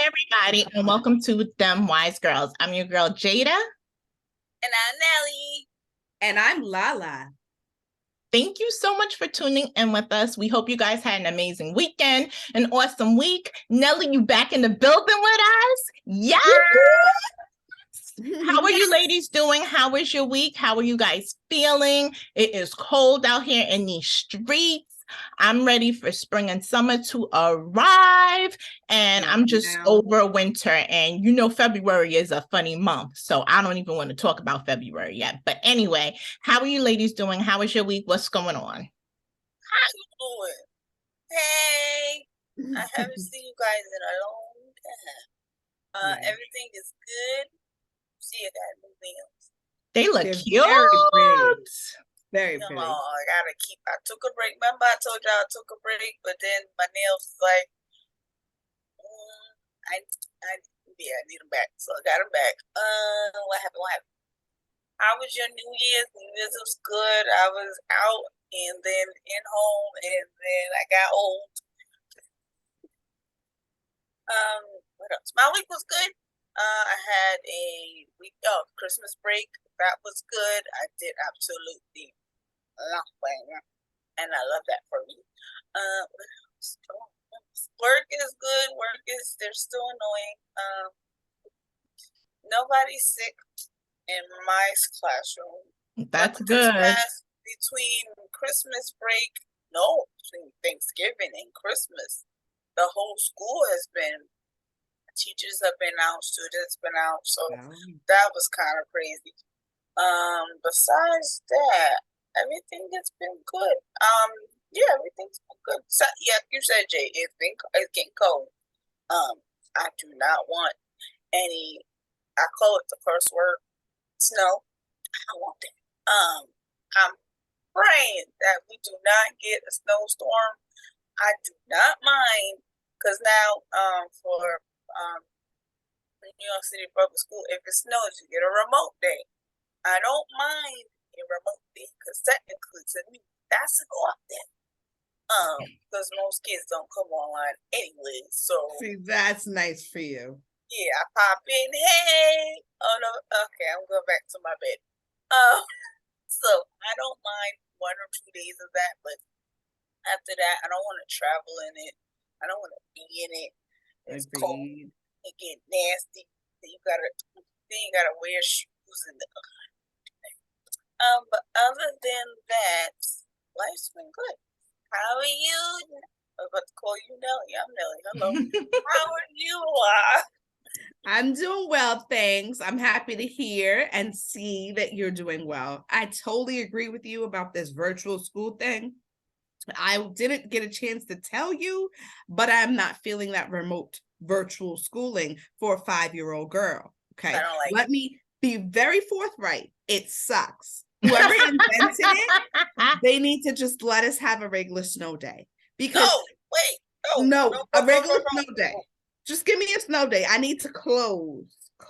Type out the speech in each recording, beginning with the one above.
everybody, and welcome to Dem Wise Girls. I'm your girl, Jada. And I'm Nelly. And I'm Lala. Thank you so much for tuning in with us. We hope you guys had an amazing weekend, an awesome week. Nelly, you back in the building with us? Yes! How are you ladies doing? How was your week? How are you guys feeling? It is cold out here in these streets. I'm ready for spring and summer to arrive, and I'm just over winter. And you know, February is a funny month, so I don't even want to talk about February yet. But anyway, how are you ladies doing? How was your week? What's going on? How you doing? Hey, I haven't seen you guys in a long time. Everything is good. See, I got new nails. They look cute. Very pretty. I took a break. Remember I told y'all I took a break, but then my nails was like, I need them back. So I got them back. What happened? How was your New Year's? New Year's was good. I was out and then in home, and then I got old. What else? My week was good. I had a week of Christmas break. That was good. I did absolutely nothing, and I love that for me. What else? Work is good. They're still annoying. Nobody's sick in my classroom. That's good. Between Christmas break, between Thanksgiving and Christmas, the whole school has been. Teachers have been out, students been out, so that was kind of crazy. Besides that, everything has been good. Everything's been good. So, yeah, you said, Jay, it's getting cold. I do not want any. I call it the curse word, snow. I don't want that. I'm praying that we do not get a snowstorm. I do not mind, because now for New York City Public School, if it snows, you get a remote day. I don't mind a remote day, because technically to me that's an off day. Because most kids don't come online anyway. So see, that's nice for you. Yeah, I pop in. Hey, oh no, okay, I'm going back to my bed. So I don't mind 1 or 2 days of that, but after that, I don't want to travel in it. I don't want to be in it. It's cold. It get nasty. You gotta wear shoes and but other than that, life's been good. How are you? I'm about to call you Nelly. I'm Nelly. Hello. How are you? I'm doing well, thanks. I'm happy to hear and see that you're doing well. I totally agree with you about this virtual school thing. I didn't get a chance to tell you, but I'm not feeling that remote virtual schooling for a 5-year-old girl. Okay. Let me be very forthright. It sucks. Whoever invented it, they need to just let us have a regular snow day. Because a regular snow day. Just give me a snow day. I need to close.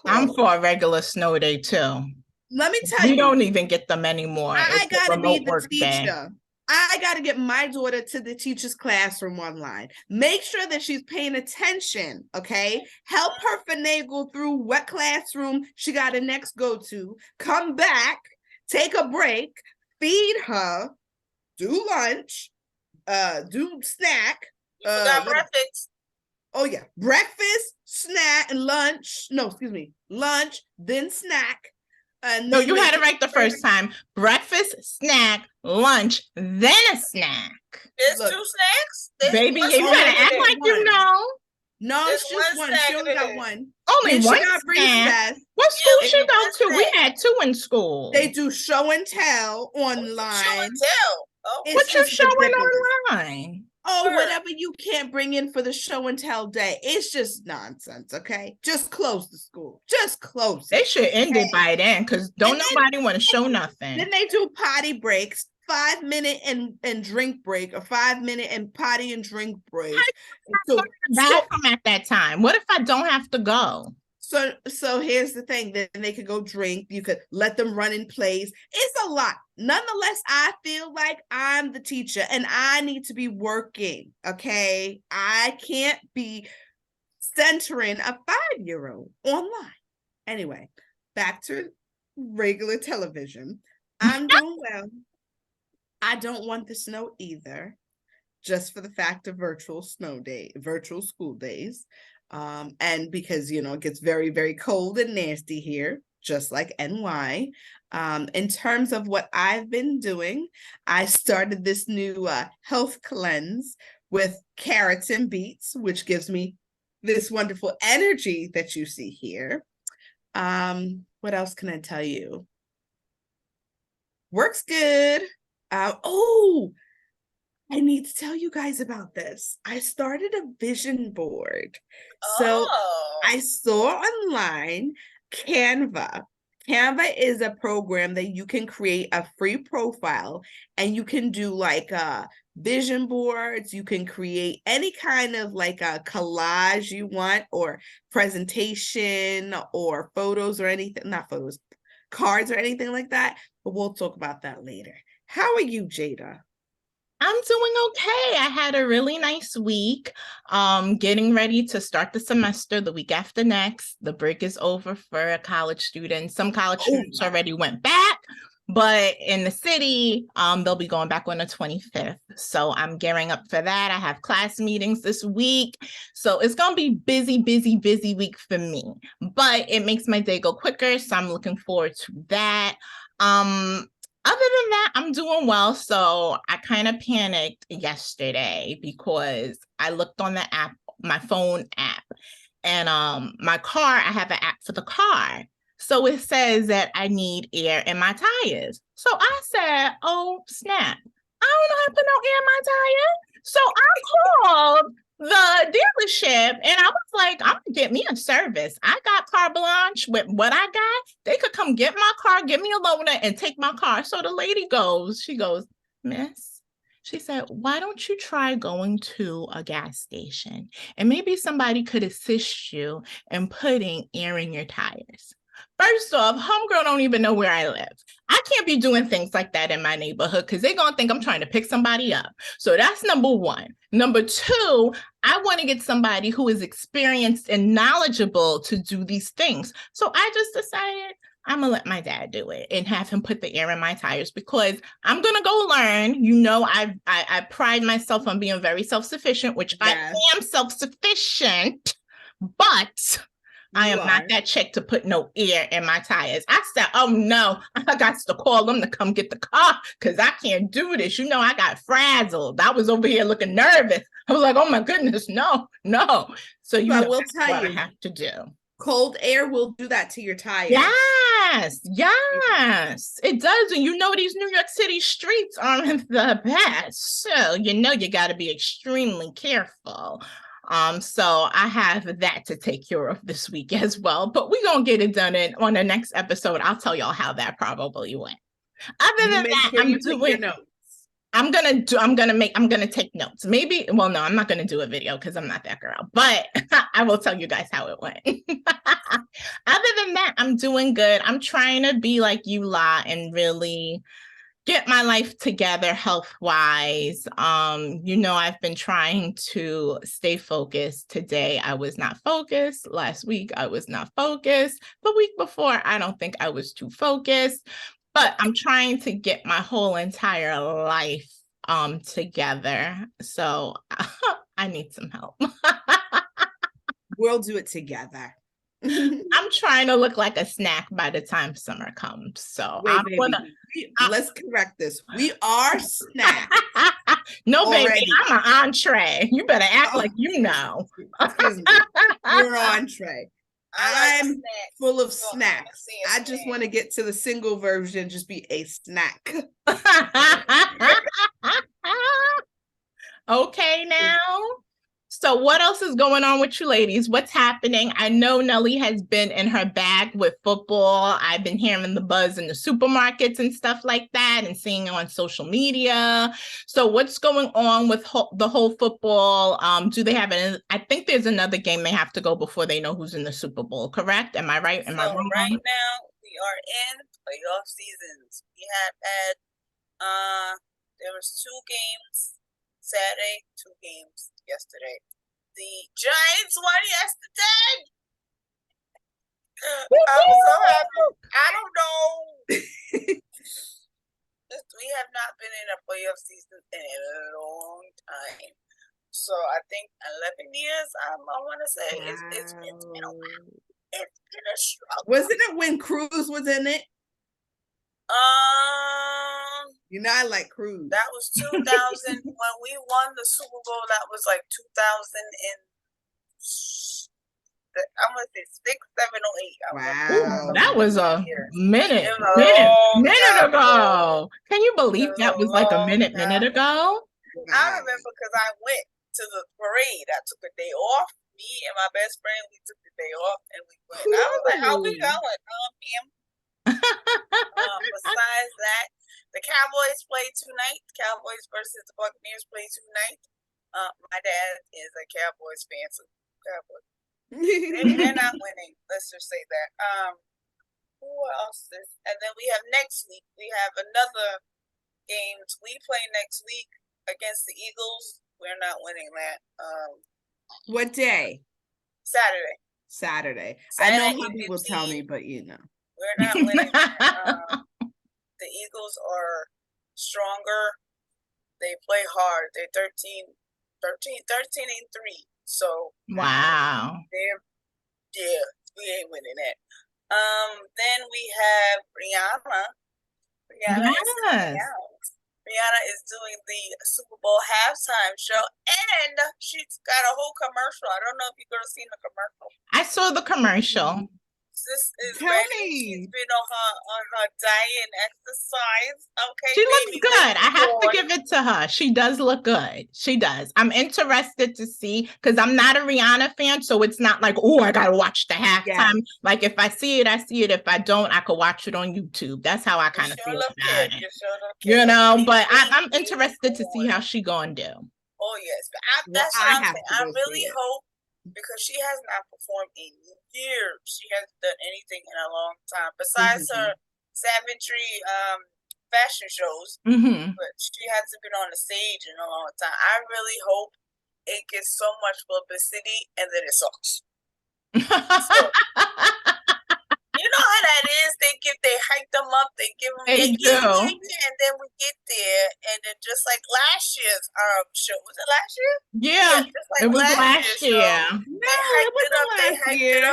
I'm for a regular snow day too. Let me tell you. We don't even get them anymore. I gotta be the teacher. I got to get my daughter to the teacher's classroom online. Make sure that she's paying attention, okay? Help her finagle through what classroom she got to next go to. Come back, take a break, feed her, do lunch, do snack. You forgot breakfast. Oh, yeah. Breakfast, snack, and lunch. No, excuse me. Lunch, then snack. No, you had it right the first time. Breakfast, snack, lunch, then a snack. There's 2 snacks? Baby, you gotta act like you know. No, it's just one. She only got one. Only one snack? What school she go to? We had 2 in school. They do show and tell online. Show and tell? Oh. What you showing online? Oh, whatever you can't bring in for the show and tell day. It's just nonsense, okay? Just close the school. Just close it. They should end it by then, because nobody want to show nothing. Then they do potty breaks, 5-minute and drink break, or 5-minute and potty and drink break. So bathroom at that time. What if I don't have to go? So here's the thing. Then they could go drink. You could let them run in plays. It's a lot. Nonetheless, I feel like I'm the teacher and I need to be working. Okay. I can't be centering a 5-year-old online. Anyway, back to regular television. I'm doing well. I don't want the snow either, just for the fact of virtual school days. And because, it gets very, very cold and nasty here, just like NY. In terms of what I've been doing, I started this new health cleanse with carrots and beets, which gives me this wonderful energy that you see here. What else can I tell you? Works good. Oh, I need to tell you guys about this. I started a vision board. So Oh. I saw online Canva. Canva is a program that you can create a free profile and you can do like vision boards. You can create any kind of like a collage you want or presentation or photos or anything, not photos, cards or anything like that. But we'll talk about that later. How are you, Jada? I'm doing okay. I had a really nice week. Getting ready to start the semester the week after next. The break is over for college students. Some college students already went back, but in the city, they'll be going back on the 25th. So I'm gearing up for that. I have class meetings this week. So it's going to be busy, busy, busy week for me, but it makes my day go quicker. So I'm looking forward to that. Other than that, I'm doing well. So I kind of panicked yesterday because I looked on the app, my phone app, and my car, I have an app for the car. So it says that I need air in my tires. So I said, oh, snap. I don't know how to put no air in my tire. So I called the dealership and I was like, I'm gonna get me a service. I got carte blanche with what I got. They could come get my car, give me a loaner and take my car. So the lady she goes, Miss, she said, why don't you try going to a gas station and maybe somebody could assist you in putting air in your tires. First off, homegirl don't even know where I live. I can't be doing things like that in my neighborhood because they're going to think I'm trying to pick somebody up. So that's number one. Number two, I want to get somebody who is experienced and knowledgeable to do these things. So I just decided I'm going to let my dad do it and have him put the air in my tires because I'm going to go learn. I pride myself on being very self-sufficient, which yes. I am self-sufficient, but I am not that chick to put no air in my tires. I said, oh no, I got to call them to come get the car because I can't do this. I got frazzled. I was over here looking nervous. I was like, oh my goodness, no. So I will tell what you, I have to do. Cold air will do that to your tires. Yes, it does. And these New York City streets aren't the best. So, you got to be extremely careful. So I have that to take care of this week as well, but we're going to get it done on the next episode. I'll tell y'all how that probably went. Other than that, I'm going to take notes. Maybe, well, no, I'm not going to do a video because I'm not that girl, but I will tell you guys how it went. Other than that, I'm doing good. I'm trying to be like you, La, and really get my life together health-wise. I've been trying to stay focused. Today, I was not focused. Last week, I was not focused. The week before, I don't think I was too focused. But I'm trying to get my whole entire life together. So I need some help. We'll do it together. I'm trying to look like a snack by the time summer comes. So let's correct this. We are snacks. No, already. Baby, I'm an entree. You better act like you know. Excuse me. You're an entree. I'm full of snacks. I just want to get to the single version, just be a snack. Okay, now. So what else is going on with you ladies? What's happening? I know Nelly has been in her bag with football. I've been hearing the buzz in the supermarkets and stuff like that and seeing it on social media. So what's going on with the whole football? Do they have I think there's another game they have to go before they know who's in the Super Bowl, correct? Am I right? Am I wrong? Right now, we are in playoff seasons. We have had, there was 2 games Saturday, 2 games yesterday. the Giants won yesterday. I'm so happy. I don't know. We have not been in a playoff season in a long time. So I think 11 years, I want to say it's been a while. It's been a struggle. Wasn't it when Cruz was in it? You know, I like Cruz. That was 2000 when we won the Super Bowl. That was like 2000 and I'm gonna say 6, 7, or 8. Wow, that was a minute time ago. Can you believe that was like a minute ago? I remember because I went to the parade. I took a day off. Me and my best friend, we took the day off and we went. I was like, "How we going?" Besides that, the Cowboys play tonight. The Cowboys versus the Buccaneers play tonight. My dad is a Cowboys fan, so Cowboys. They're not winning. Let's just say that. Who else is? And then we have next week. We have another game. We play next week against the Eagles. We're not winning that. What day? Saturday. I know how people tell me, but you know. We're not winning. The Eagles are stronger. They play hard. They're 13 and 3. So wow. We ain't winning that. Then we have Rihanna. Rihanna is doing the Super Bowl halftime show, and she's got a whole commercial. I don't know if you girls seen the commercial. I saw the commercial. Sis is Tell ready. me. She's been on her diet and exercise. Okay, She baby, looks good. I have to give it to her. She does look good. She does. I'm interested to see because I'm not a Rihanna fan, so it's not like, oh, I gotta watch the halftime. Yeah. Like if I see it, I see it. If I don't, I could watch it on YouTube. That's how I kind of feel about it. You know, but I'm interested to see how she gonna do. Oh yes, that's what I'm saying. I really hope. Because she has not performed in years. She hasn't done anything in a long time. Besides her Savage fashion shows. But she hasn't been on the stage in a long time. I really hope it gets so much publicity and then it sucks. You know how that is. They hype them up. They give them. They do. And then we get there, and then just like last year's show, was it last year? Yeah, just like it was last year. No, it wasn't last year.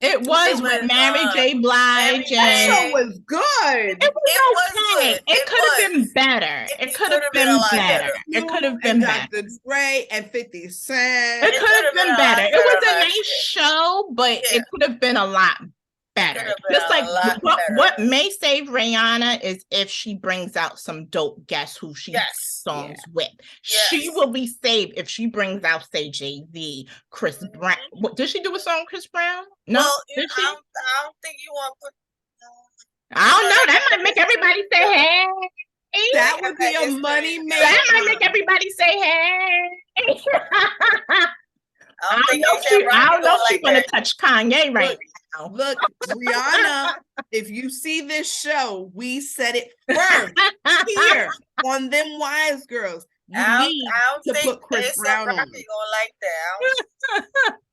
It was with Mary J. Blige. That show was good. It was okay. It could have been better. It could have been better. It could have been better. Dr. Dre and 50 Cent. It could have been better. It was a nice show, but it could have been a lot better. Just like what may save Rihanna is if she brings out some dope guests who she songs with. She will be saved if she brings out, say, Jay-Z, Chris Brown. What, did she do a song with Chris Brown? No, well, I don't think you want to put. I don't know. That might make everybody say hey. That would be a money maker. That might make everybody say hey. I don't know if she's gonna touch Kanye right now. Look, Rihanna, if you see this show, we said it first here on Dem Wise Girls. You need to put Chris Brown on. Gonna like that.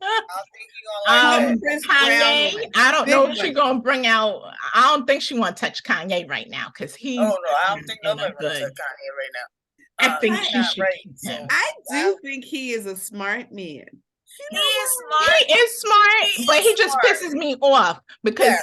I don't think you're gonna like Chris Kanye. I don't know if she's gonna bring out. I don't think she want to touch Kanye right now because he. Oh no, I don't think nobody wants to touch Kanye right now. I think she should. So, I do think he is a smart man. He is smart. He is smart, but he just pisses me off because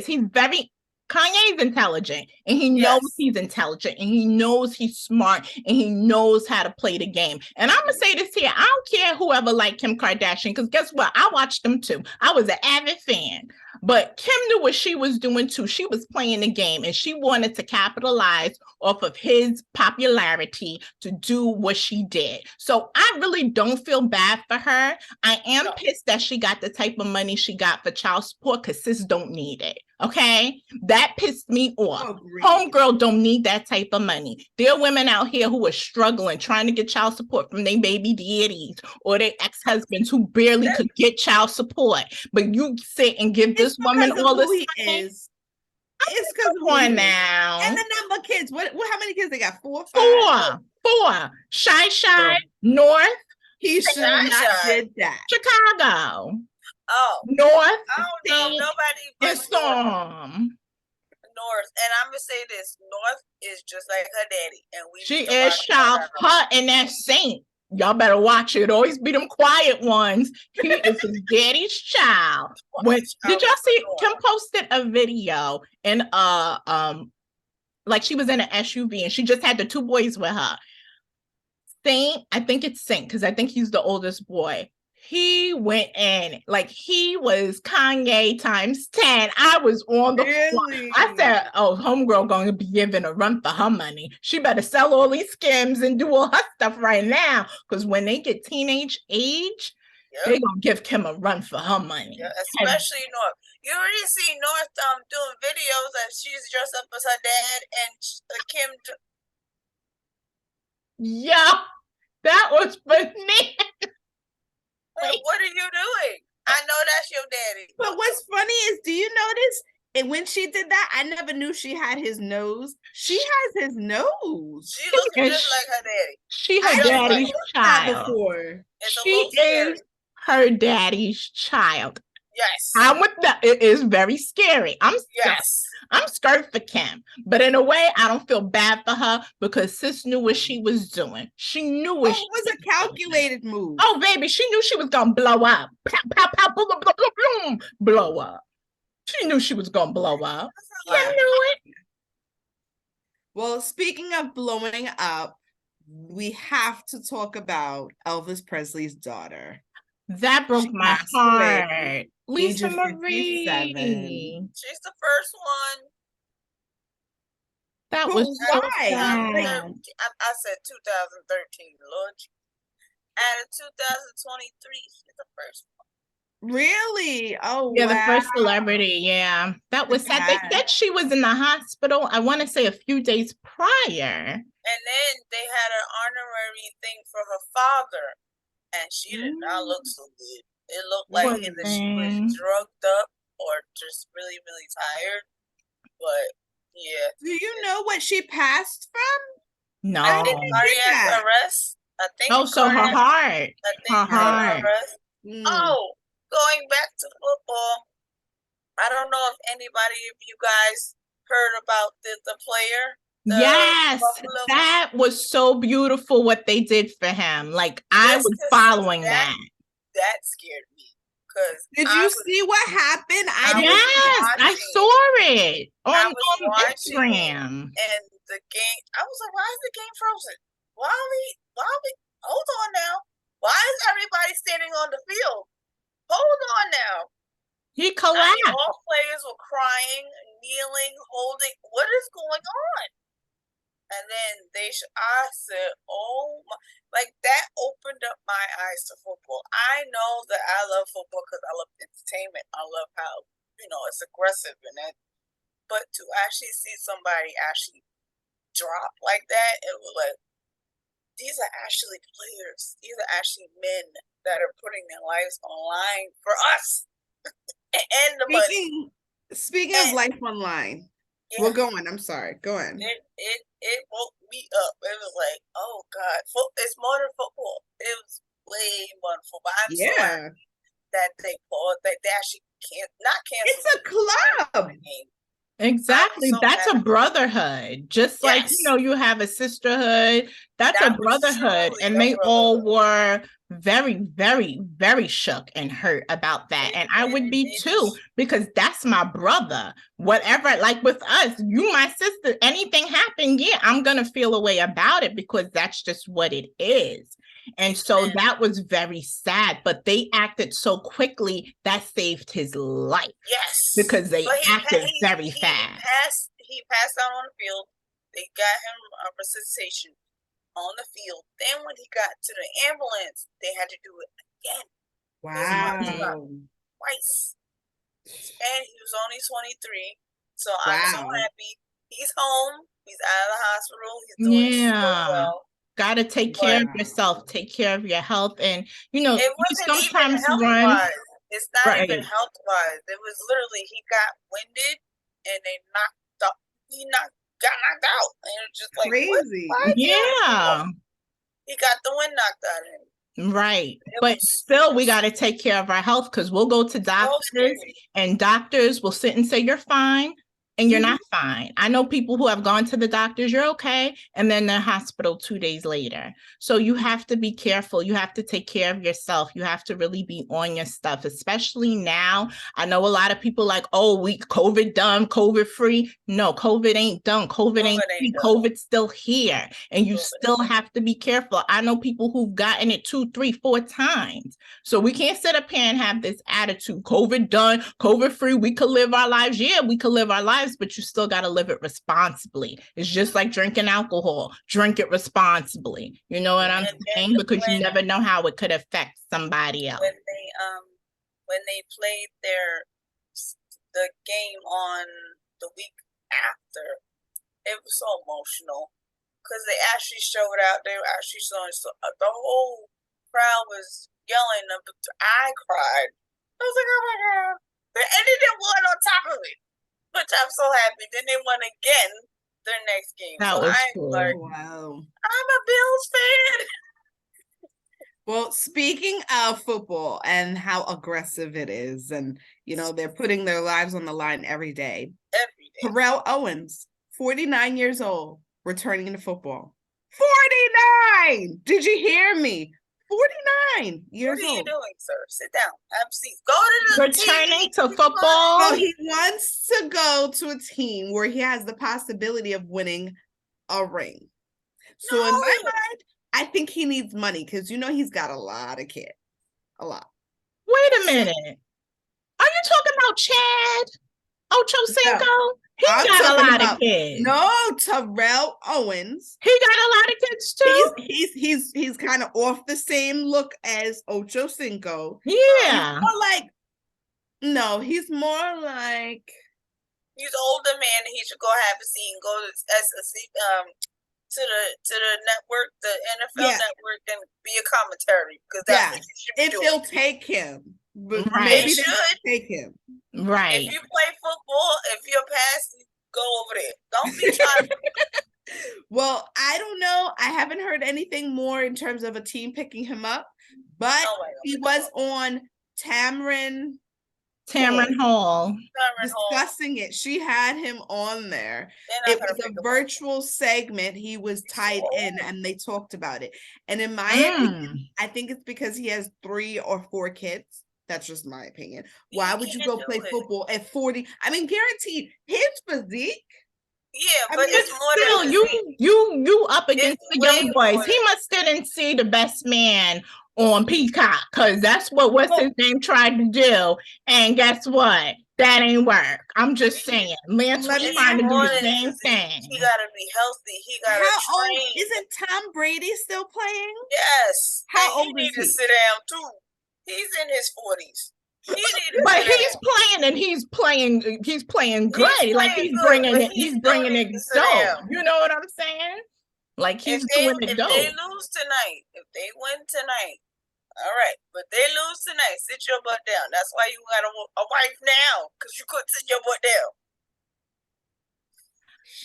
he's very. Kanye is intelligent and he knows he's intelligent and he knows he's smart and he knows how to play the game. And I'm gonna say this here. I don't care whoever like Kim Kardashian, because guess what? I watched them too. I was an avid fan. But Kim knew what she was doing too. She was playing the game and she wanted to capitalize off of his popularity to do what she did. So I really don't feel bad for her. I am pissed that she got the type of money she got for child support because sis don't need it. Okay, that pissed me off. Homegirl don't need that type of money. There are women out here who are struggling, trying to get child support from their baby daddies or their ex-husbands who barely could get child support. But you sit and give this woman all this money. It's because on now. And the number of kids. What? How many kids they got? 4, 5? 4. Shy, North, He should have not Tasha. did that. Chicago, Oh, North, I don't know Saint, nobody but and North. Storm. North, and I'm gonna say this: North is just like her daddy, and we She need to is watch child. her. Her and that Saint. Y'all better watch it. Always be them quiet ones. He is his daddy's child. When did y'all see? Kim posted a video in like she was in an SUV and she just had the two boys with her. Saint, I think it's Saint because I think he's the oldest boy. He went in like he was Kanye times 10. I was on the floor. Really? I said, oh, homegirl going to be giving a run for her money. She better sell all these skims and do all her stuff right now. Because when they get teenage age, they're going to give Kim a run for her money. Yeah, especially North. You already see North doing videos that she's dressed up as her dad and Kim. Yeah, that was funny. What are you doing? I know that's your daddy. But what's funny is, do you notice? And when she did that, I never knew she had his nose. She has his nose. She looks just like her daddy. She her I don't daddy's like That child. before. It's a She little scary. is her daddy's child. Yes. I'm with that. It is very scary. Yes. I'm scared for Kim, but in a way, I don't feel bad for her because sis knew what she was doing. She knew what It was a calculated move. Oh, baby, she knew she was gonna blow up. Pow, pow, pow, boom, boom, boom, boom, blow up. She knew she was gonna blow up. She knew it. Well, speaking of blowing up, we have to talk about Elvis Presley's daughter. That broke She my passed away at heart. the Lisa age of Marie. 57. She's the first one. That But was so why? sad. I said 2013, Lord. Out of 2023, she's the first one. Really? Oh, Yeah, wow. the first celebrity. Yeah, that was sad. They said she was in the hospital, I want to say a few days prior. And then they had an honorary thing for her father, and she did not look so good. It looked like Poor either she was thing. drugged up or just really, really tired. But yeah. Do you know what she passed from? No. I think cardiac arrest. I think. Oh, so her heart. I think Her heart. arrest. Oh, going back to football. I don't know if anybody of you guys heard about the player. Yes, that was so beautiful what they did for him. Like I was following that. That scared me. Did you see what happened? I saw it on Instagram. And the game, I was like, why is the game frozen? Why are we, hold on now. Why is everybody standing on the field? Hold on now. He collapsed. All players were crying, kneeling, holding. What is going on? And then I said, oh my, like that opened up my eyes to football. I know that I love football because I love entertainment. I love how, it's aggressive and that. But to actually see somebody actually drop like that, it was like, these are actually players. These are actually men that are putting their lives on line for us. And the money. Speaking of life online, well, go on. I'm sorry. Go on. It woke me up. It was like, oh God, it's more than football. It was way more than football. I'm sorry that they actually not cancel. It's a club. Exactly. That's a brotherhood. Just like, you have a sisterhood. That's a brotherhood. And they all were very, very, very shook and hurt about that. And I would be too, because that's my brother. Whatever, like with us, you, my sister, anything happened, I'm going to feel a way about it because that's just what it is. And so that was very sad, but they acted so quickly that saved his life. Yes. Because they acted very fast. He passed out on the field. They got him a resuscitation on the field. Then when he got to the ambulance, they had to do it again. Wow. Twice. And he was only 23. So I'm so happy. He's home. He's out of the hospital. He's doing so well. Gotta take care of yourself, take care of your health, and it wasn't sometimes even run. It's not even health wise. It was literally he got winded and they got knocked out, and it was just like crazy. He got the wind knocked out of him. Right. It But was still, we got to take care of our health because we'll go to so doctors scary. and doctors will sit and say, you're fine. And you're Mhm. not fine. I know people who have gone to the doctors, you're okay. And then they're in the hospital 2 days later. So you have to be careful. You have to take care of yourself. You have to really be on your stuff, especially now. I know a lot of people like, oh, we COVID done, COVID free. No, COVID ain't done. COVID ain't COVID free. ain't done. COVID's still here. And you COVID still have to be careful. I know people who've gotten it 2, 3, 4 times. So we can't sit up here and have this attitude. COVID done, COVID free. We could live our lives. Yeah, we could live our lives, but you still got to live it responsibly. It's just like drinking alcohol. Drink it responsibly. You know what I'm saying? Because you never know how it could affect somebody else. When they played the game on the week after, it was so emotional because they actually showed out. They were actually showing. So the whole crowd was yelling, but I cried. I was like, oh my god! And they didn't win on top of it, which I'm so happy. Then they won again their next game. That so was I'm cool. like, Wow. I'm a Bills fan. Well, speaking of football and how aggressive it is, and they're putting their lives on the line every day. Every day. Terrell Owens, 49 years old, returning to football. 49! Did you hear me? 49 years old. What are you doing, sir? Sit down. Have a seat. Go to the Returning TV. to football. Well, he wants to go to a team where he has the possibility of winning a ring. So in my mind, I think he needs money because he's got a lot of kids. A lot. Wait a minute. Are you talking about Chad Ochocinco? No, He got a lot of kids. No, Terrell Owens. He got a lot of kids too. He's kind of off the same look as Ochocinco. Yeah. He's more like he's an older man and he should go have a seat and go to the network, the NFL network, and be a commentary because that's what you should be doing. He'll take him. But Right. maybe They should take him. Right. If you play football, if you're past, go over there. Don't be trying. Well, I don't know. I haven't heard anything more in terms of a team picking him up, but he was on Tamron Hall discussing it. She had him on there. It was a virtual segment. He was tied in and they talked about it. And in my opinion, I think it's because he has 3 or 4 kids. That's just my opinion. Why would you go play football at 40? I mean, guaranteed his physique. Yeah, but it's more still, than you up against the young boys. He must didn't see the best man on Peacock because that's what's his name tried to do. And guess what? That ain't work. I'm just saying. Lance was trying to do the same thing. He gotta be healthy. He gotta train. Isn't Tom Brady still playing? Yes. How old he is he? Need to sit down too. He's in his 40s. But he's playing and he's playing great. Like he's bringing it dope. You know what I'm saying? Like he's doing it dope. If they lose tonight, if they win tonight, all right. But they lose tonight, sit your butt down. That's why you got a wife now, because you couldn't sit your butt down.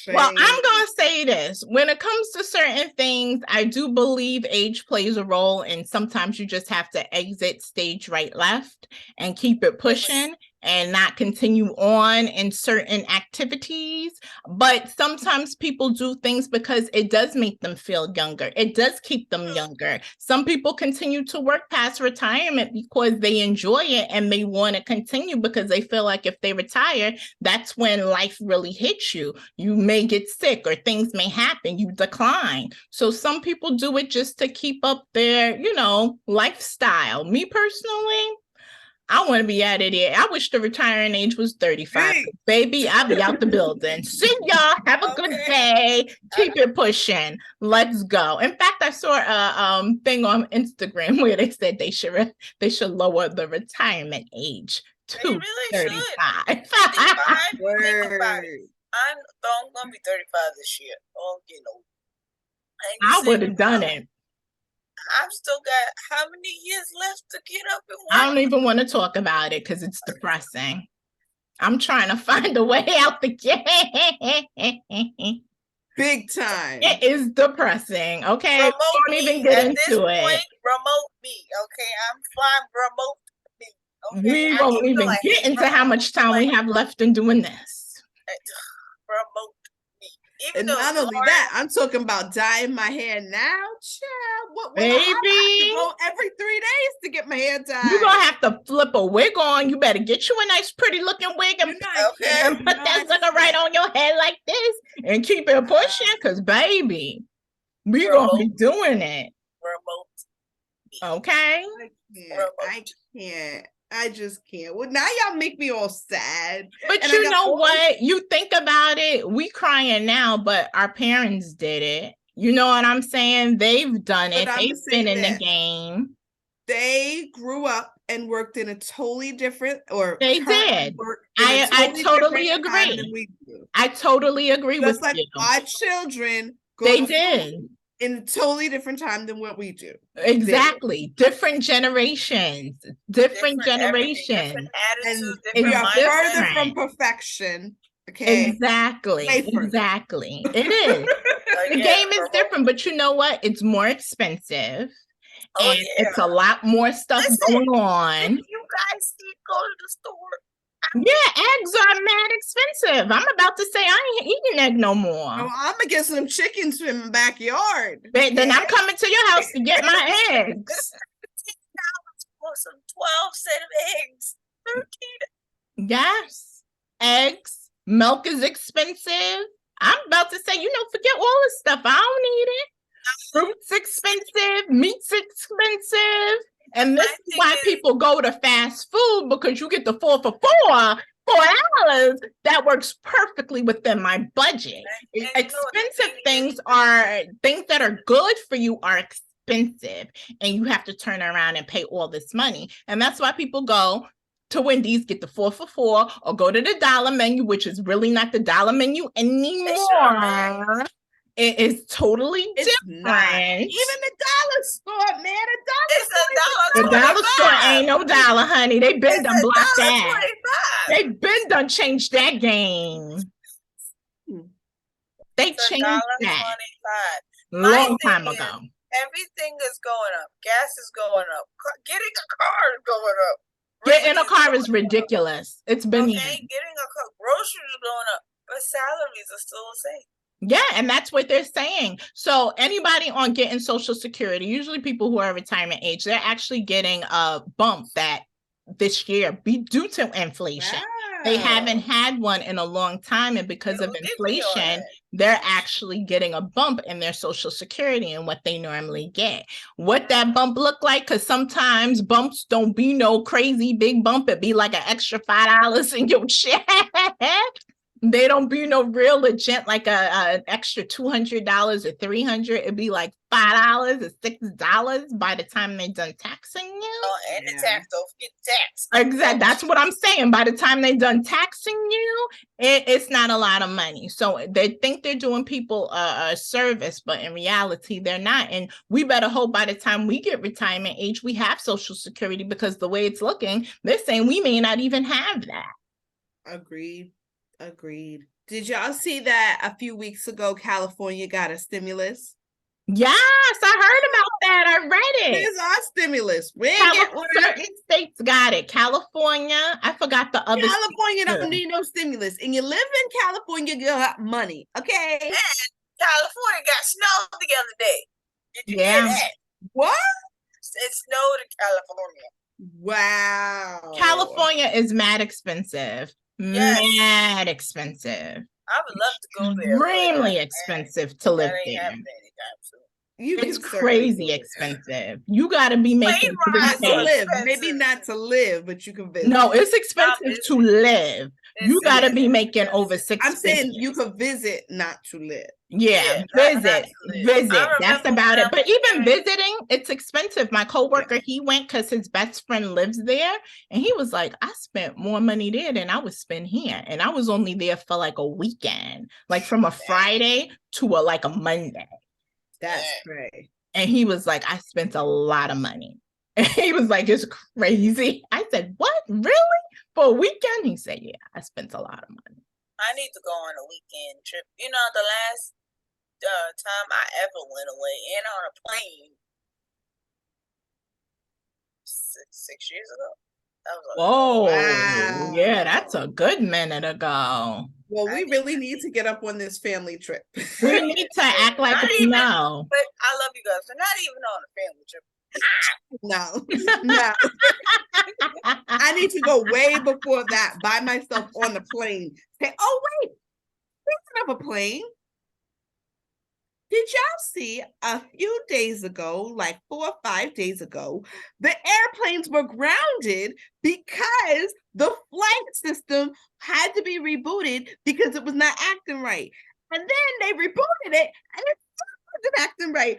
Well, I'm going to say this. When it comes to certain things, I do believe age plays a role, and sometimes you just have to exit stage right, left, and keep it pushing and not continue on in certain activities. But sometimes people do things because it does make them feel younger. It does keep them younger. Some people continue to work past retirement because they enjoy it and they want to continue because they feel like if they retire, that's when life really hits you. You may get sick or things may happen. You decline. So some people do it just to keep up their, lifestyle. Me personally, I want to be out of there. I wish the retiring age was 35. Hey. Baby, I'll be out the building. See y'all. Have a good day. Keep it pushing. Let's go. In fact, I saw a thing on Instagram where they said they should lower the retirement age to 35. 55? Think about it. I'm going to be 35 this year. Oh, I would have done it. I've still got how many years left to get up and work? I don't even want to talk about it because it's depressing. I'm trying to find a way out the game. Big time. It is depressing. Okay, Remote don't even me. get At this into point, it. remote me. Okay, I'm fine. Remote me. Okay, We I won't feel even like get into how much time we have left in doing this. remote me. Even And though not only Lauren, that, I'm talking about dyeing my hair now. Child, what will I have to Baby, go every 3 days to get my hair dyed? you're gonna have to flip a wig on. You better get you a nice, pretty looking wig and, You know I Okay. can't. and You put know that I sucker right can't. on your head like this and keep it pushing. Cause baby, we Remote. gonna be doing it. remote me. Okay. I can't. I just can't. Well, now y'all make me all sad. But And I you got know all- what? You think about it, we crying now, but our parents did it. You know what I'm saying? They've done But it. I'ma They've say been in the this. game. They grew up and worked in a totally different, or They currently did. work in a I totally different time agree. than we do. I totally agree with Just like you. our children go They to did. school in a totally different time than what we do. Exactly. Different generations. Different everything, generations. different And attitudes, we we different are are mindsets. further from different. perfection. Okay. Exactly. Way further. Exactly. It is. The Again, game is remote. different, but you know what? It's more expensive. Oh And yeah. it's a lot more stuff Listen, going on. If you guys need to go to the store, Yeah, eggs are mad expensive. I'm about to say I ain't eating egg no more. Oh, I'm gonna get some chickens in my backyard. Then I'm coming to your house to get my eggs. $15 for some 12 set of eggs. 13. Yes. Eggs. Milk is expensive. I'm about to say, forget all this stuff. I don't need it. Fruit's expensive. Meat's expensive. And this is why people go to fast food, because you get the 4 for $4. That works perfectly within my budget. And you know what the Expensive thing is? things that are good for you are expensive, and you have to turn around and pay all this money. And that's why people go to Wendy's, get the 4 for $4, or go to the dollar menu, which is really not the dollar menu anymore. It is totally different. Even the dollar store, man. It's The dollar store ain't no dollar, honey. They been It's done blocked $1.25. that. They been done changed that game. They It's changed that $1.25. long time ago. Everything is going up. Gas is going up. Getting a car is going up. Getting a car is ridiculous. It's been Okay, years. getting a car, groceries are going up, but salaries are still the same. Yeah, and that's what they're saying. So anybody on getting Social Security, usually people who are retirement age, they're actually getting a bump that this year be due to inflation. They haven't had one in a long time, and because of inflation, they're actually getting a bump in their Social Security and what they normally get. What that bump look like? Because sometimes bumps don't be no crazy big bump. It be like an extra $5 in your check. They don't be no real legit, like an extra $200 or $300. It'd be like $5 or $6 by the time they're done taxing you. Oh, and the tax, don't forget the tax. Exactly. That's what I'm saying. By the time they're done taxing you, it's not a lot of money. So they think they're doing people a service, but in reality, they're not. And we better hope by the time we get retirement age, we have Social Security, because the way it's looking, they're saying we may not even have that. Agreed. Did y'all see that a few weeks ago, California got a stimulus? Yes, I heard about that. I read it. Here's our stimulus. We ain't get one. Certain states got it. California, I forgot the other. California don't need no stimulus. And you live in California, you got money. Okay. And California got snow the other day. Did you hear that? What? It snowed in California. Wow. California is mad expensive. Yes. Mad expensive. I would love to go there. Extremely expensive to live That ain't there. happening anytime soon. It's crazy expensive. You got to be making not to live. expensive. Maybe not to live, but you can visit. No, it's expensive to live. You got to be making over $6. I'm saying you could visit, not to live. Yeah, visit. That's about it. But even visiting, it's expensive. My coworker, he went because his best friend lives there, and he was like, I spent more money there than I would spend here, and I was only there for like a weekend, like from a Friday to a Monday. That's right. And he was like, I spent a lot of money. And he was like, it's crazy. I said, what? Really? For a weekend? He said, yeah, I spent a lot of money. I need to go on a weekend trip. You know, the last time I ever went away and on a plane. 6 years ago. That was Whoa. Wow. Yeah, that's a good minute ago. Well, we really need to get up on this family trip. We need to act like Not we even- know. But I love you guys. They're not even on a family trip. No. I need to go way before that by myself on the plane. Say, oh, wait, we don't have a plane. Did y'all see a few days ago, like 4 or 5 days ago, the airplanes were grounded because the flight system had to be rebooted because it was not acting right. And then they rebooted it and it still wasn't acting right.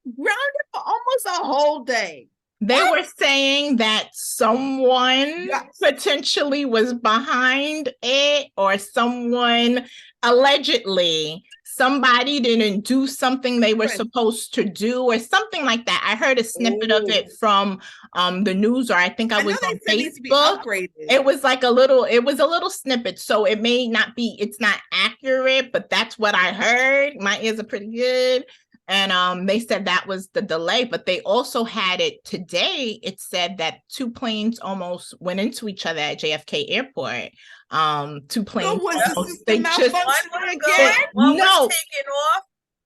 Grounded for almost a whole day. They were saying that someone Yes. potentially was behind it, or someone allegedly, somebody didn't do something they were Right. supposed to do, or something like that. I heard a snippet of it from the news, or I think I know was they on said it needs to be Facebook. upgraded. It was like a little snippet. So it may not be, it's not accurate, but that's what I heard. My ears are pretty good. And they said that was the delay, but they also had it today. It said that 2 planes almost went into each other at JFK Airport. 2 planes was the almost, system they just, One malfunctioning was again? going, one No. was taking off,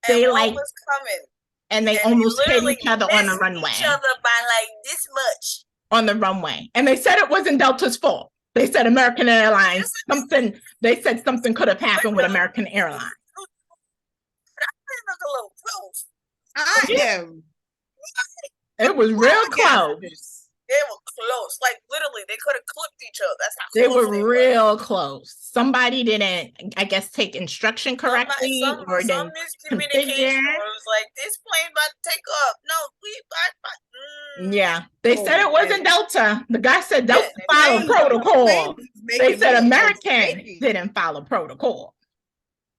and They, one like- was coming. and they And almost hit literally each other on the missed runway. Each other by like this much. On the runway. And they said it wasn't Delta's fault. They said American Airlines, they said something could have happened with American Airlines. They look a little close. I am. It was real close. They were close. Like literally, they could have clipped each other. That's how They close were real close. Somebody didn't, I guess, take instruction correctly, or some didn't miscommunication configure. was like, this plane about to take off. No, Yeah, they said it wasn't Delta. The guy said Delta Yeah, followed protocol. They said American Shaky. didn't follow protocol.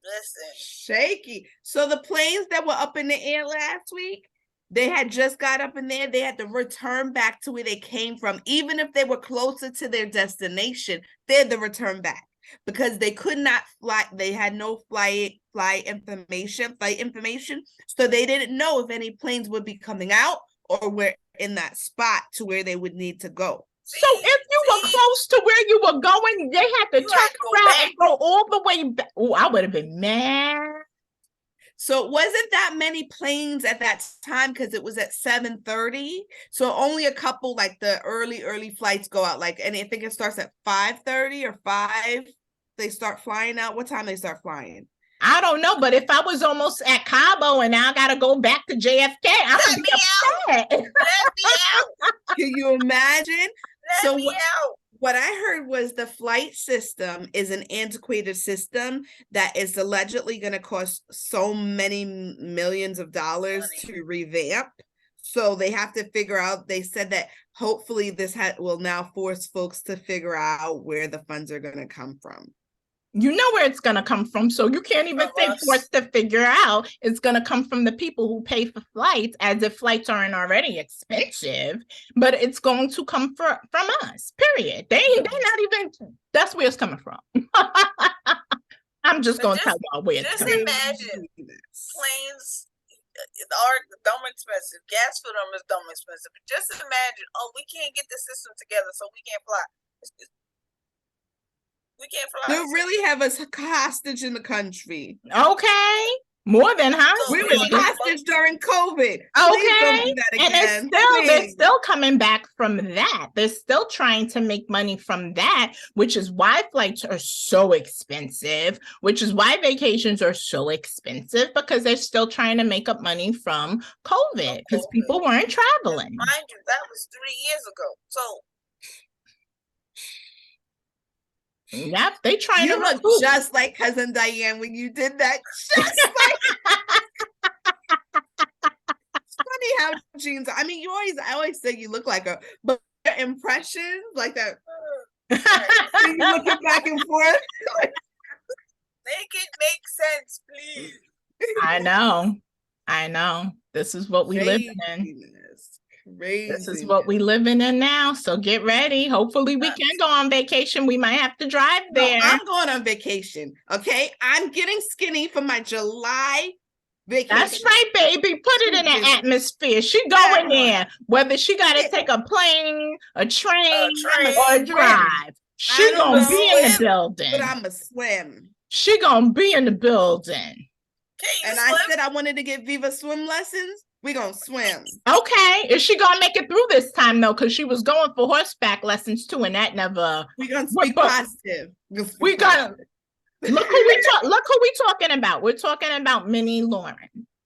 Listen, Shaky. So the planes that were up in the air last week, they had just got up in there. They had to return back to where they came from. Even if they were closer to their destination, they had to return back because they could not fly. They had no flight information. So they didn't know if any planes would be coming out or were in that spot to where they would need to go. So if you were close to where you were going, they had to turn around and go all the way back. Oh, I would have been mad. So it wasn't that many planes at that time because it was at 7:30. So only a couple, like the early flights go out. Like, and I think it starts at 5:30 or 5. They start flying out. What time they start flying? I don't know, but if I was almost at Cabo and now I gotta go back to JFK, I would be upset. Let me out. Can you imagine? Let me out. What I heard was the flight system is an antiquated system that is allegedly going to cost so many millions of dollars to revamp. So they have to figure out, they said that hopefully this will now force folks to figure out where the funds are going to come from. You know where it's going to come from. So you can't even think forced to figure out. It's going to come from the people who pay for flights, as if flights aren't already expensive, but it's going to come from us, period. They're not even, that's where it's coming from. I'm just going to tell y'all where it's coming from. Just imagine planes are dumb expensive. Gas for them is dumb expensive. But just imagine, we can't get the system together, so we can't fly. We can't fly. They really have us hostage in the country. Okay. More than We were hostage during COVID. Okay. And they're still coming back from that. They're still trying to make money from that, which is why flights are so expensive, which is why vacations are so expensive, because they're still trying to make up money from COVID because people weren't traveling. Mind you, that was 3 years ago. So yep, they trying you to look recoup. just like cousin Diane when you did that. Just like it's funny how jeans. I mean, I always say you look like her, but your impression like that. You looking back and forth. make it make sense, please. I know. This is what we live in. Crazy. This is what we living in now. So get ready. Hopefully we can go on vacation. We might have to drive there. No, I'm going on vacation. Okay. I'm getting skinny for my July Vacation. That's right, baby. Put it in the atmosphere. She going there, whether she got to take a plane, a train, or a drive. She gonna be in the building. But I'm a swim. She gonna be in the building. And I said I wanted to get Viva swim lessons. We gonna swim. Okay. Is she gonna make it through this time though? Because she was going for horseback lessons too, and that never. We gonna speak positive. We gonna look who we talking about. We're talking about Minnie Lauren.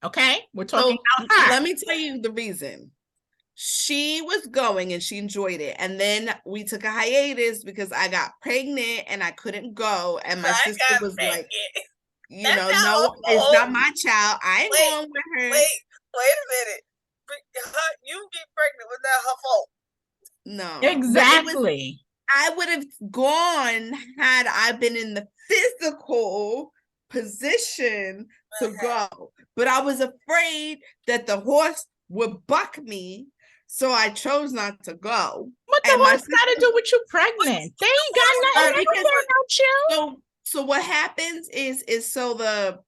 Okay, we're talking about her. Let me tell you the reason. She was going and she enjoyed it, and then we took a hiatus because I got pregnant and I couldn't go, and my sister was like, you know, no, it's not my child. I ain't going with her. Wait a minute. You get pregnant was not her fault. No, exactly. I would have gone had I been in the physical position to go, but I was afraid that the horse would buck me, so I chose not to go. What the horse got to do with you pregnant? They ain't got nothing to do about you. So what happens is so the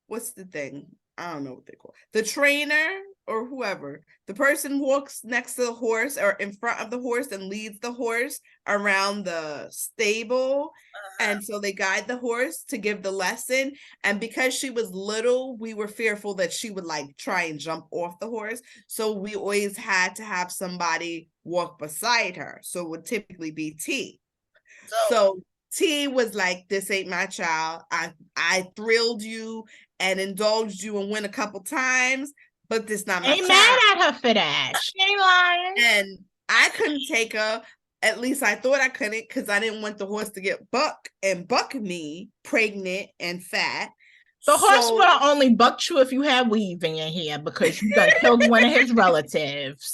what's the thing? I don't know what they call it. The trainer or whoever, the person walks next to the horse or in front of the horse and leads the horse around the stable. And so they guide the horse to give the lesson. And because she was little, we were fearful that she would like try and jump off the horse. So we always had to have somebody walk beside her. So it would typically be T. So T was like, this ain't my child. I thrilled you and indulged you and went a couple times, but this not my child. Ain't mad at her for that. She ain't lying. And I couldn't take her. At least I thought I couldn't, because I didn't want the horse to get buck me pregnant and fat. The horse would have only bucked you if you had weave in your hair because you done killed one of his relatives.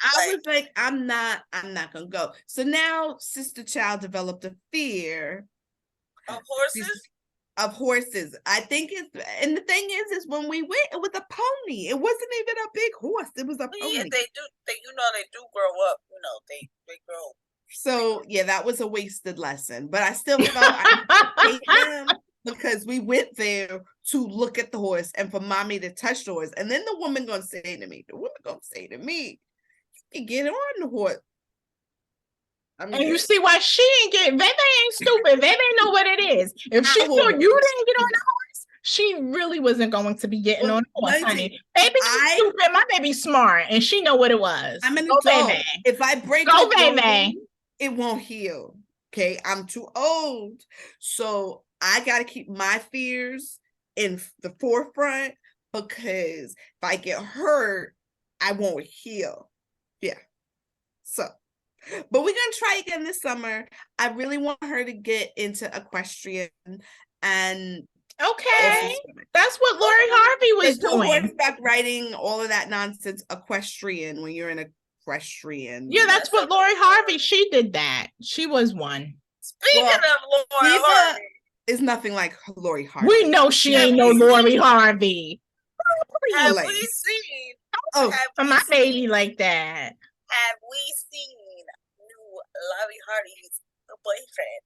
I was like, I'm not gonna go. So now Sister Child developed a fear of horses. I think and the thing is when we went, it was a pony. It wasn't even a big horse. It was a pony. Yeah, they do grow up. They grow. So yeah, that was a wasted lesson. But I still felt I hate them because we went there to look at the horse and for mommy to touch the horse. And then the woman gonna say to me, you can get on the horse. And you see why she ain't get, Bebe ain't stupid. Bebe know what it is. If she saw you didn't get on the horse, she really wasn't going to be getting on the horse, honey. Baby stupid, my baby's smart, and she know what it was. I'm an adult. Baby. If I break it won't heal. Okay, I'm too old. So I got to keep my fears in the forefront because if I get hurt, I won't heal. Yeah. So, but we're going to try again this summer. I really want her to get into equestrian and okay. That's what Lori Harvey was doing. Horseback riding, all of that nonsense, equestrian, when you're in equestrian. Yeah, that's what Lori Harvey, she did that. She was one. Speaking of Lori Harvey. Is nothing like Lori Harvey. We know she ain't no Lori Harvey. Have we seen? For my baby like that. Have we seen new Lori Harvey's boyfriend?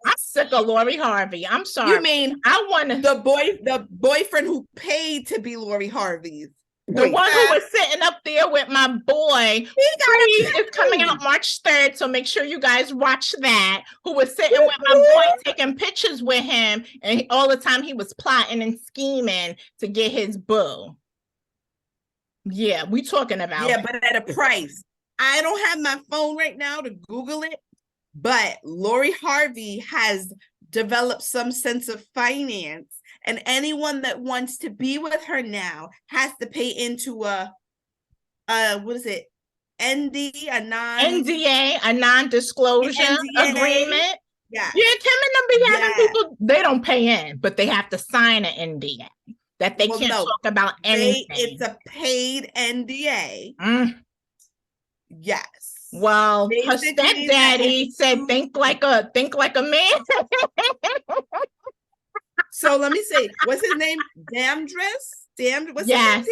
I'm sick of Lori Harvey. I'm sorry. You mean the boyfriend who paid to be Lori Harvey's? The one who was sitting up there with my boy. It's coming out March 3rd, so make sure you guys watch that. Who was sitting with my boy, taking pictures with him, and all the time he was plotting and scheming to get his boo. Yeah, we talking about but at a price. I don't have my phone right now to Google it, but Lori Harvey has developed some sense of finance. And anyone that wants to be with her now has to pay into a what is it? NDA, a non-disclosure agreement. Yeah. Yeah, Kim and them be having people, they don't pay in, but they have to sign an NDA that they can't talk about anything. It's a paid NDA. Yes. Well, her stepdaddy said, think like a man. So let me say, what's his name? What's his name?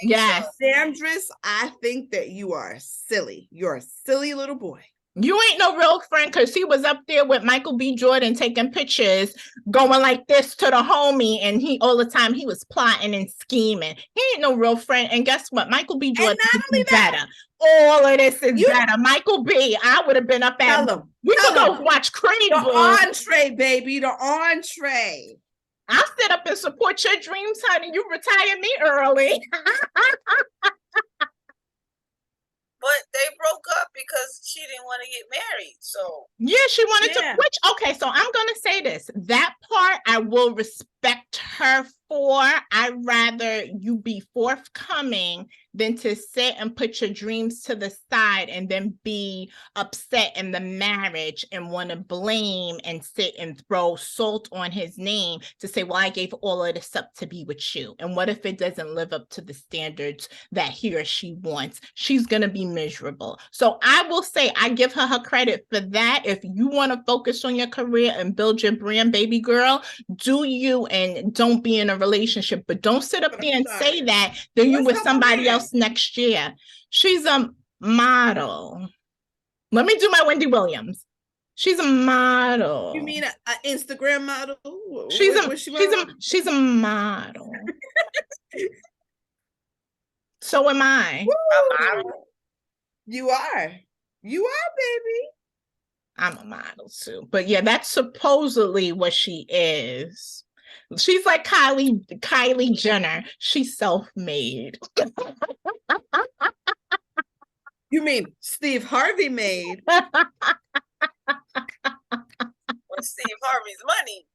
Yes. Damdris, I think that you are silly. You're a silly little boy. You ain't no real friend because he was up there with Michael B. Jordan taking pictures, going like this to the homie, and he all the time he was plotting and scheming. He ain't no real friend. And guess what? Michael B. Jordan is better. All of this is better. Michael B. I would have been up at. We could go watch Creed. The entree, baby. The entree. I'll sit up and support your dreams, honey. You retire me early. But they broke up because she didn't want to get married. So yeah, she wanted to switch. Okay, so I'm gonna say this. That part I will respect her for. I'd rather you be forthcoming than to sit and put your dreams to the side and then be upset in the marriage and want to blame and sit and throw salt on his name to say, well, I gave all of this up to be with you. And what if it doesn't live up to the standards that he or she wants? She's going to be miserable. So I will say I give her credit for that. If you want to focus on your career and build your brand, baby girl, do you, and don't be in a relationship, but don't sit up there and say that then you with somebody else next year. She's a model. Let me do my Wendy Williams. She's a model. You mean an Instagram model? She's a model. So am I. You are, baby. I'm a model too. But yeah, that's supposedly what she is. She's like Kylie Jenner. She's self-made. You mean Steve Harvey made? With Steve Harvey's money.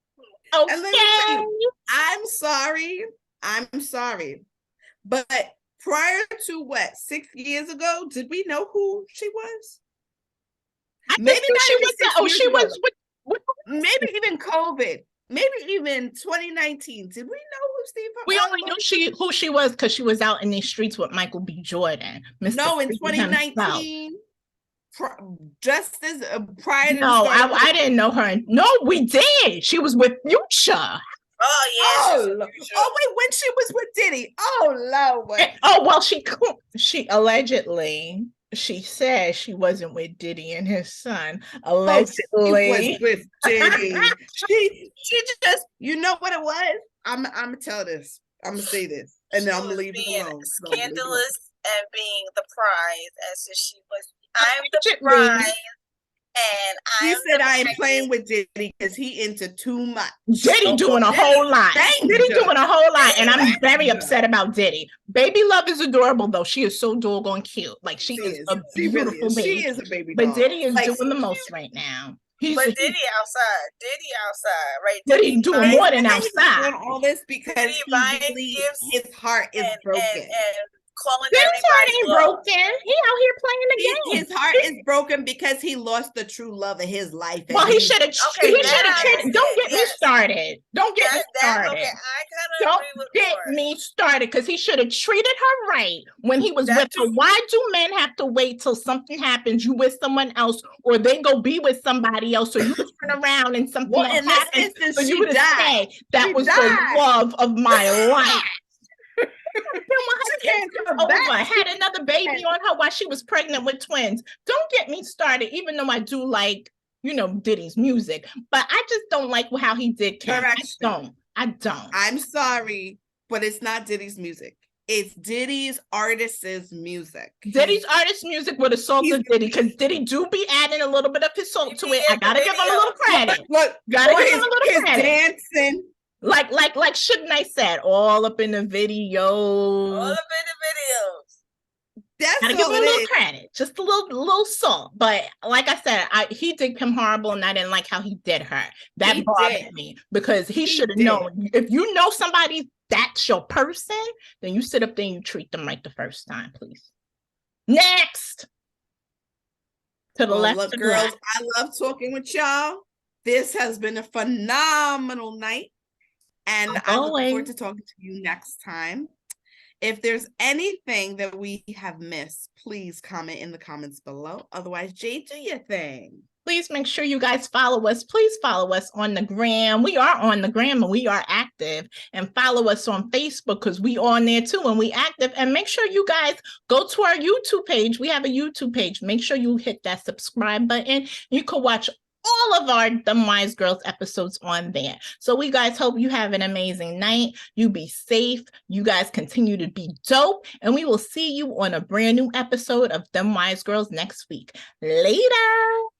Okay. And let me tell you, I'm sorry. But prior to 6 years ago, did we know who she was? Maybe she was with maybe even COVID. Maybe even 2019. Did we know who Steve Harvey was? We only knew who she was because she was out in these streets with Michael B. Jordan. No, in 2019, just as prior to no, I didn't know her. No, we did. She was with Future. Oh, yeah. Oh, wait, when she was with Diddy. Oh, Lord. Oh, well, she allegedly, she said she wasn't with Diddy and his son. Allegedly. She was with Diddy. she just, you know what it was? I'm going to tell this. I'm going to say this. And then I'm going to leave it alone. Scandalous and being the prize. And so she was, I'm the prize. And she said I ain't playing with Diddy because he into too much. Diddy doing a whole lot. Diddy doing a whole lot. And I'm very upset about Diddy. Baby Love is adorable though. She is so doggone cute. Like she is a beautiful baby. She is a baby doll. But Diddy is doing the most right now. Diddy outside, right? Diddy doing more than outside. Doing all this because his heart is broken. And calling his heart ain't broken. He out here playing the game. His heart is broken because he lost the true love of his life. Well, he should have. Don't get me started. Don't get me started. Okay, I kind of agree with Don't get me started because he should have treated her right when he was with her. Why do men have to wait till something happens? You with someone else, or they go be with somebody else, so you turn around and something else happens. So you would say that was the love of my life. Had another baby on her while she was pregnant with twins. Don't get me started, even though I do like, Diddy's music, but I just don't like how he did Kim. I don't. I'm sorry, but it's not Diddy's music. It's Diddy's artist's music. Diddy's artist music with a salt of Diddy, because Diddy do be adding a little bit of his salt to it. I gotta give him a little credit. Look, gotta give him a little credit. Dancing. Like Suge Knight said, all up in the video. That's gotta give him a little credit, just a little salt. But like I said, he did Kim horrible, and I didn't like how he did her. That bothered me because he should have known. If you know somebody that's your person, then you sit up there and you treat them right the first time, please. Next, to the left, look, girls. I love talking with y'all. This has been a phenomenal night. And I look forward to talking to you next time. If there's anything that we have missed, please comment in the comments below. Otherwise, Jay, do your thing. Please make sure you guys follow us. Please follow us on the gram. We are on the gram and we are active. And follow us on Facebook because we on there too and we active. And make sure you guys go to our YouTube page. We have a YouTube page. Make sure you hit that subscribe button. You can watch all of our Dem Wise Girls episodes on there. So we guys hope you have an amazing night. You be safe. You guys continue to be dope. And we will see you on a brand new episode of Dem Wise Girls next week. Later.